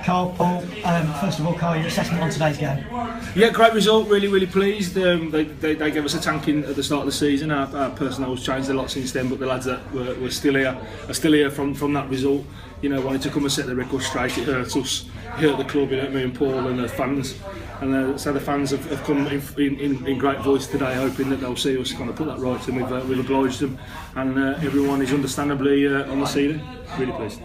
Carl, Paul, first of all, Carl, your assessment on today's game? Yeah, great result, really pleased. They gave us a tanking at the start of the season. Our personnel's changed a lot since then, but the lads that were still here are still here from that result. You know, wanted to come and set the record straight. It hurt us, it hurt the club, it hurt me and Paul and the fans. And so the fans have come in great voice today, hoping that they'll see us kind of put that right, and we've obliged them. And everyone is understandably on the ceiling. Really pleased.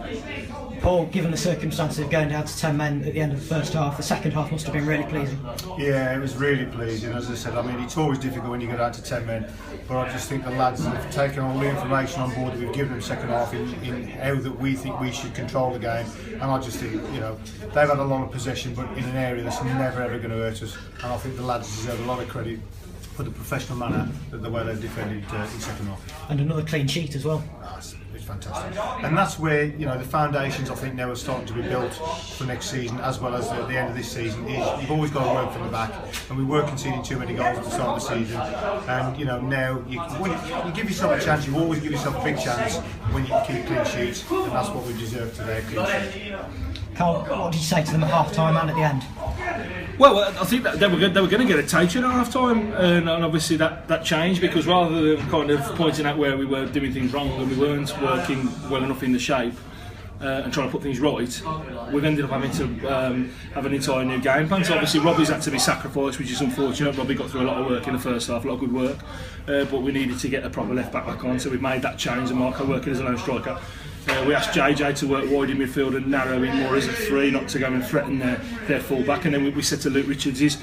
Paul, given the circumstances of going down to 10 men at the end of the first half, the second half must have been really pleasing. Yeah, it was really pleasing. As I said, I mean, it's always difficult when you go down to 10 men, but I just think the lads have taken all the information on board that we've given them second half in how that we think we should control the game, and I just think, you know, they've had a lot of possession, but in an area that's never ever going to hurt us, and I think the lads deserve a lot of credit for the professional manner, the way they've defended in second half. And another clean sheet as well. It's fantastic, and that's where, you know, the foundations I think now are starting to be built for next season, as well as the end of this season. You've always got to work from the back, and we were conceding too many goals at the start of the season. And you know, now when you give yourself a chance, you always give yourself a big chance when you can keep clean sheets, and that's what we deserve today. Clean sheet. Carl, what did you say to them at half time and at the end? Well, I think that they were going to get a touch at half time, and obviously that changed, because rather than kind of pointing out where we were doing things wrong and we weren't working well enough in the shape and trying to put things right, we've ended up having to have an entire new game plan. So obviously Robbie's had to be sacrificed, which is unfortunate. Robbie got through a lot of work in the first half, a lot of good work, but we needed to get a proper left back on, so we've made that change, and Marco working as a lone striker. We asked JJ to work wide in midfield and narrow in more as a three, not to go and threaten their full back. And then we said to Luke Richards,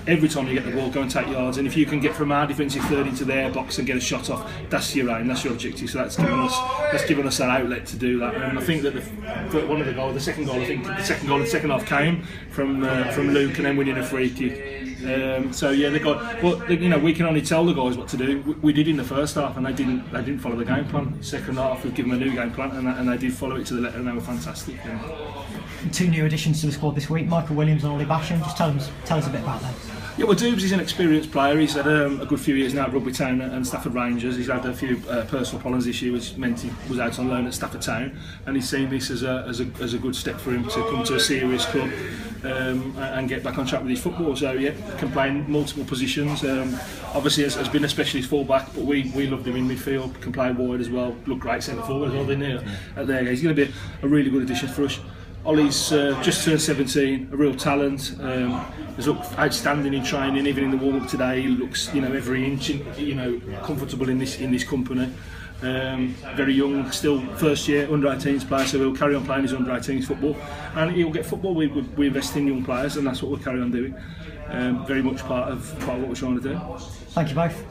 every time you get the ball, go and take yards, and if you can get from our defensive third into their box and get a shot off, that's your aim, that's your objective. So that's given us an outlet to do that. And I think that the second goal in the second half came from Luke, and then winning a free kick. So yeah, you know, we can only tell the guys what to do. We did in the first half, and they didn't follow the game plan. Second half, we've given them a new game plan, and they did follow it to the letter, and they were fantastic. Yeah. Two new additions to the squad this week, Michael Williams and Ollie Basham. Just tell us a bit about them. Yeah, well, Doobs is an experienced player. He's had a good few years now at Rugby Town and Stafford Rangers. He's had a few personal problems this year, which meant he was out on loan at Stafford Town, and he's seen this as a good step for him to come to a serious club and get back on track with his football. So yeah, can play in multiple positions. Obviously has been a specialist fullback, but we loved him in midfield. Can play wide as well. Look great centre forward as well, didn't he? At there, he's going to be a really good addition for us. Ollie's just turned 17, a real talent. He's looked outstanding in training, even in the warm-up today. He looks, you know, every inch, you know, comfortable in this company. Very young, still first year under-18s player, so he'll carry on playing his under-18s football, and he'll get football. We invest in young players, and that's what we'll carry on doing. Very much part of what we're trying to do. Thank you both.